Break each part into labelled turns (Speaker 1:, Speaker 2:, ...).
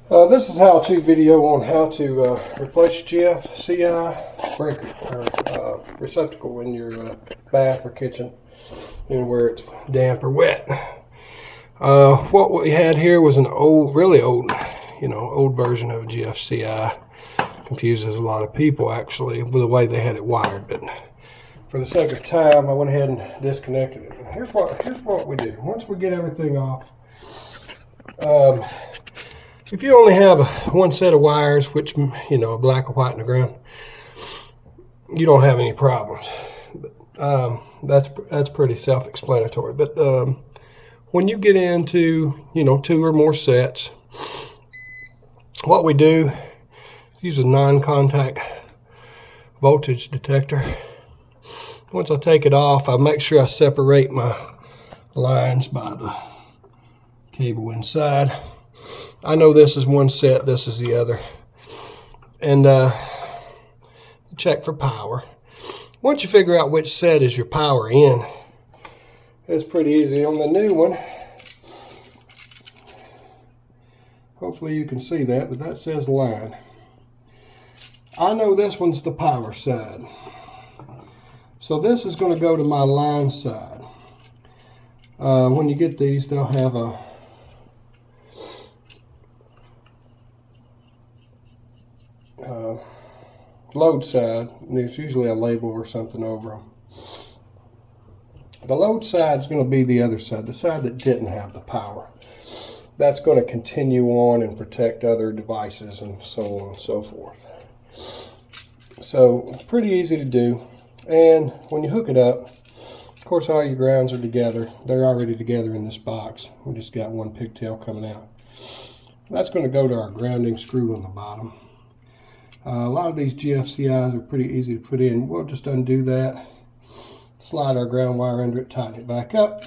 Speaker 1: This is a how-to video on how to replace GFCI breaker or receptacle in your bath or kitchen, where it's damp or wet. What we had here was an old, really old, old version of GFCI. Confuses a lot of people actually with the way they had it wired, but for the sake of time, I went ahead and disconnected it. Here's what we do. Once we get everything off. If you only have one set of wires, which, a black, a white, and a ground, you don't have any problems. That's pretty self-explanatory. But when you get into, 2 or more sets, what we do, use a non-contact voltage detector. Once I take it off, I make sure I separate my lines by the cable inside. I know this is one set, this is the other. And check for power. Once you figure out which set is your power in, it's pretty easy. On the new one, hopefully you can see that, but that says line. I know this one's the power side. So this is going to go to my line side. When you get these, they'll have a load side, and there's usually a label or something over them. The load side is going to be the other side, the side that didn't have the power. That's going to continue on and protect other devices and so on and so forth. So pretty easy to do. And when you hook it up, of course all your grounds are together. They're already together in this box. We just got one pigtail coming out. That's going to go to our grounding screw on the bottom. A lot of these GFCIs are pretty easy to put in. We'll just undo that, slide our ground wire under it, tighten it back up.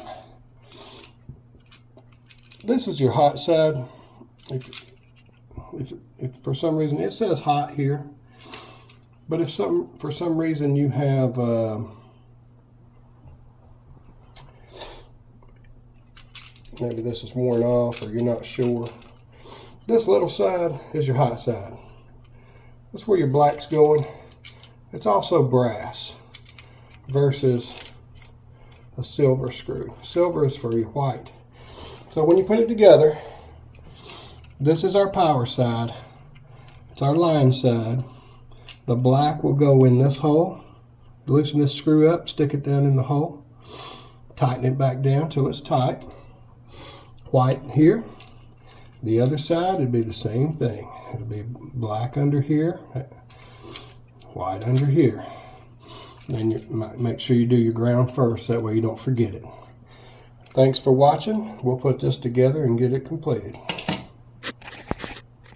Speaker 1: This is your hot side. If for some reason it says hot here, but if for some reason you have maybe this is worn off or you're not sure, this little side is your hot side. That's where your black's going. It's also brass versus a silver screw. Silver is for your white. So when you put it together, this is our power side. It's our line side. The black will go in this hole. Loosen this screw up, stick it down in the hole. Tighten it back down till it's tight. White here. The other side would be the same thing. It'll be black under here, white under here. And you might make sure you do your ground first, that way you don't forget it. Thanks for watching. We'll put this together and get it completed.